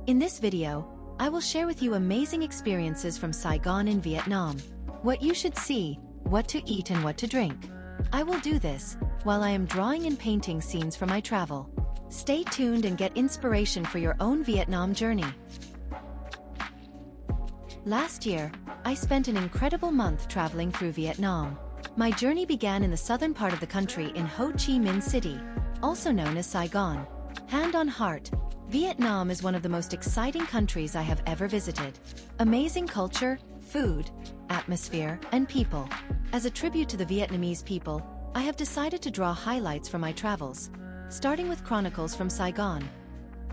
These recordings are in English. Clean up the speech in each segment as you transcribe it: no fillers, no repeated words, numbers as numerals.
In this video, I will share with you amazing experiences from Saigon in Vietnam. What you should see, what to eat and what to drink. I will do this while I am drawing and painting scenes from my travel. Stay tuned and get inspiration for your own Vietnam journey. Last year, I spent an incredible month traveling through Vietnam. My journey began in the southern part of the country in Ho Chi Minh City, also known as Saigon. Hand on heart, Vietnam is one of the most exciting countries I have ever visited. Amazing culture, food, atmosphere, and people. As a tribute to the Vietnamese people, I have decided to draw highlights from my travels, starting with Chronicles from Saigon.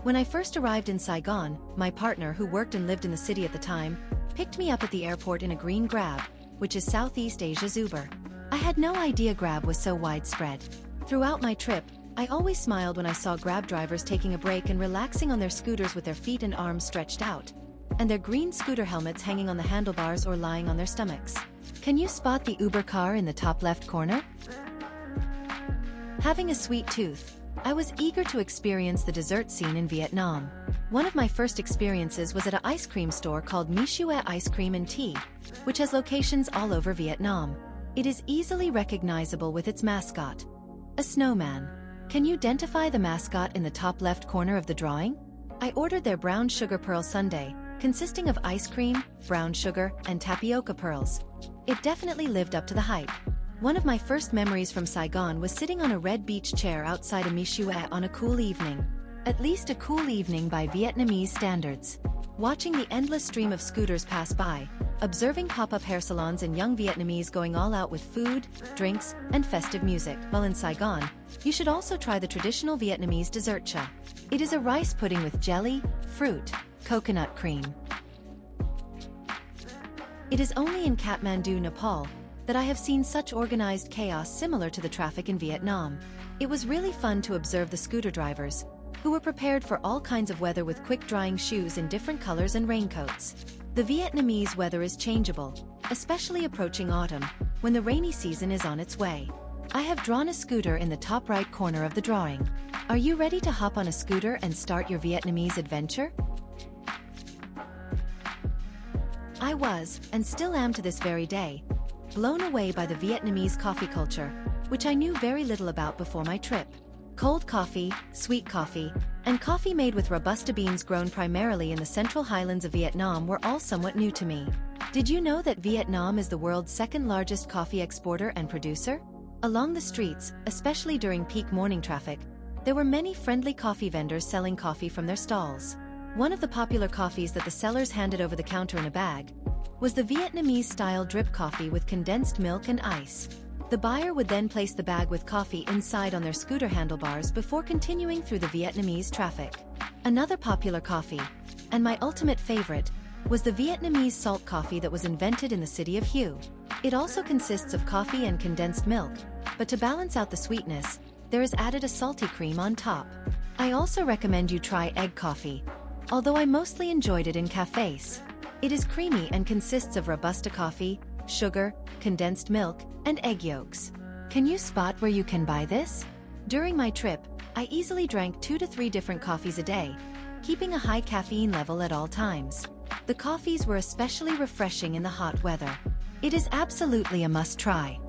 When I first arrived in Saigon, my partner, who worked and lived in the city at the time, picked me up at the airport in a green Grab, which is Southeast Asia's Uber. I had no idea Grab was so widespread. Throughout my trip, I always smiled when I saw Grab drivers taking a break and relaxing on their scooters with their feet and arms stretched out, and their green scooter helmets hanging on the handlebars or lying on their stomachs. Can you spot the Uber car in the top left corner? Having a sweet tooth, I was eager to experience the dessert scene in Vietnam. One of my first experiences was at an ice cream store called Michoue Ice Cream and Tea, which has locations all over Vietnam. It is easily recognizable with its mascot, a snowman. Can you identify the mascot in the top left corner of the drawing? I ordered their brown sugar pearl sundae, consisting of ice cream, brown sugar, and tapioca pearls. It definitely lived up to the hype. One of my first memories from Saigon was sitting on a red beach chair outside a Michoue on a cool evening. At least a cool evening by Vietnamese standards. Watching the endless stream of scooters pass by, observing pop-up hair salons and young Vietnamese going all out with food, drinks, and festive music. While in Saigon, you should also try the traditional Vietnamese dessert cha. It is a rice pudding with jelly, fruit, coconut cream. It is only in Kathmandu, Nepal, that I have seen such organized chaos similar to the traffic in Vietnam. It was really fun to observe the scooter drivers, who were prepared for all kinds of weather with quick-drying shoes in different colors and raincoats. The Vietnamese weather is changeable, especially approaching autumn, when the rainy season is on its way. I have drawn a scooter in the top right corner of the drawing. Are you ready to hop on a scooter and start your Vietnamese adventure? I was, and still am to this very day, blown away by the Vietnamese coffee culture, which I knew very little about before my trip. Cold coffee, sweet coffee, and coffee made with Robusta beans grown primarily in the central highlands of Vietnam were all somewhat new to me. Did you know that Vietnam is the world's second largest coffee exporter and producer? Along the streets, especially during peak morning traffic, there were many friendly coffee vendors selling coffee from their stalls. One of the popular coffees that the sellers handed over the counter in a bag was the Vietnamese-style drip coffee with condensed milk and ice. The buyer would then place the bag with coffee inside on their scooter handlebars before continuing through the Vietnamese traffic. Another popular coffee, and my ultimate favorite, was the Vietnamese salt coffee that was invented in the city of Hue. It also consists of coffee and condensed milk, but to balance out the sweetness, there is added a salty cream on top. I also recommend you try egg coffee, although I mostly enjoyed it in cafes. It is creamy and consists of Robusta coffee, sugar, condensed milk, and egg yolks. Can you spot where you can buy this? During my trip, I easily drank 2 to 3 different coffees a day, keeping a high caffeine level at all times. The coffees were especially refreshing in the hot weather. It is absolutely a must-try.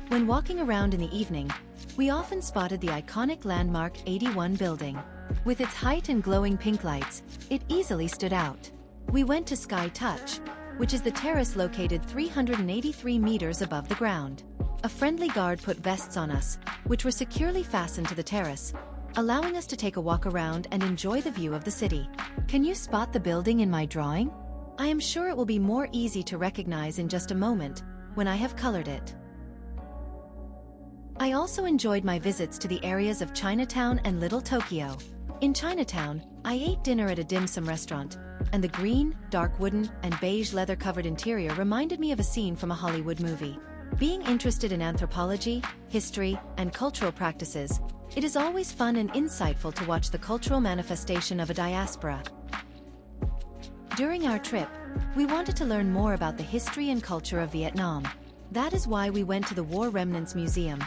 When walking around in the evening, we often spotted the iconic landmark 81 building. With its height and glowing pink lights, it easily stood out. We went to Sky Touch, which is the terrace located 383 meters above the ground. A friendly guard put vests on us, which were securely fastened to the terrace, allowing us to take a walk around and enjoy the view of the city. Can you spot the building in my drawing? I am sure it will be more easy to recognize in just a moment, when I have colored it. I also enjoyed my visits to the areas of Chinatown and Little Tokyo. In Chinatown, I ate dinner at a dim sum restaurant, and the green, dark wooden, and beige leather-covered interior reminded me of a scene from a Hollywood movie. Being interested in anthropology, history, and cultural practices, it is always fun and insightful to watch the cultural manifestation of a diaspora. During our trip, we wanted to learn more about the history and culture of Vietnam. That is why we went to the War Remnants Museum,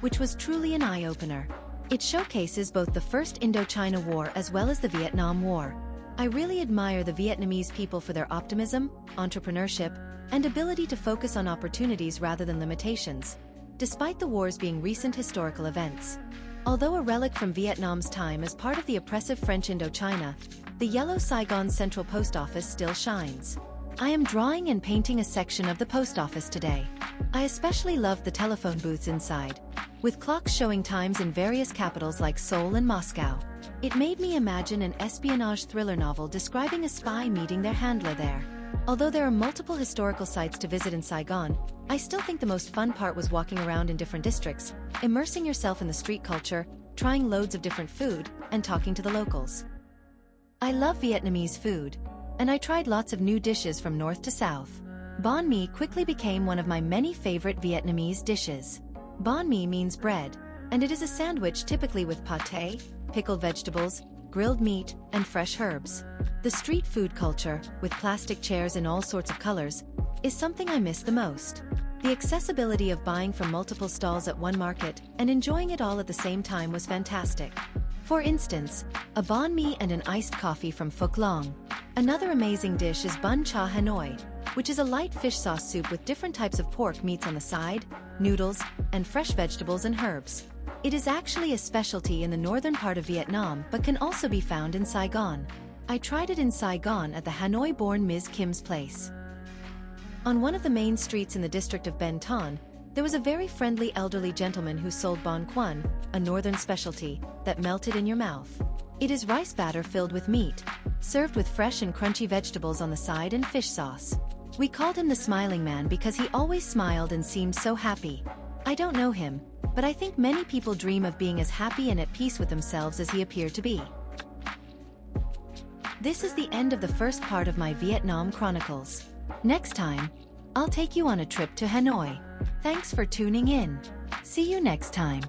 which was truly an eye-opener. It showcases both the First Indochina War as well as the Vietnam War. I really admire the Vietnamese people for their optimism, entrepreneurship, and ability to focus on opportunities rather than limitations, despite the wars being recent historical events. Although a relic from Vietnam's time as part of the oppressive French Indochina, the yellow Saigon Central Post Office still shines. I am drawing and painting a section of the post office today. I especially loved the telephone booths inside, with clocks showing times in various capitals like Seoul and Moscow. It made me imagine an espionage thriller novel describing a spy meeting their handler there. Although there are multiple historical sites to visit in Saigon, I still think the most fun part was walking around in different districts, immersing yourself in the street culture, trying loads of different food, and talking to the locals. I love Vietnamese food, and I tried lots of new dishes from north to south. Banh mi quickly became one of my many favorite Vietnamese dishes. Banh mi means bread, and it is a sandwich typically with pâté, pickled vegetables, grilled meat, and fresh herbs. The street food culture, with plastic chairs in all sorts of colors, is something I miss the most. The accessibility of buying from multiple stalls at one market and enjoying it all at the same time was fantastic. For instance, a banh mi and an iced coffee from Phuc Long. Another amazing dish is bun cha Hanoi, which is a light fish sauce soup with different types of pork meats on the side, noodles, and fresh vegetables and herbs. It is actually a specialty in the northern part of Vietnam but can also be found in Saigon. I tried it in Saigon at the Hanoi-born Ms. Kim's place. On one of the main streets in the district of Ben Ton, there was a very friendly elderly gentleman who sold banh quan, a northern specialty, that melted in your mouth. It is rice batter filled with meat, served with fresh and crunchy vegetables on the side and fish sauce. We called him the Smiling Man because he always smiled and seemed so happy. I don't know him, but I think many people dream of being as happy and at peace with themselves as he appeared to be. This is the end of the first part of my Vietnam Chronicles. Next time, I'll take you on a trip to Hanoi. Thanks for tuning in. See you next time.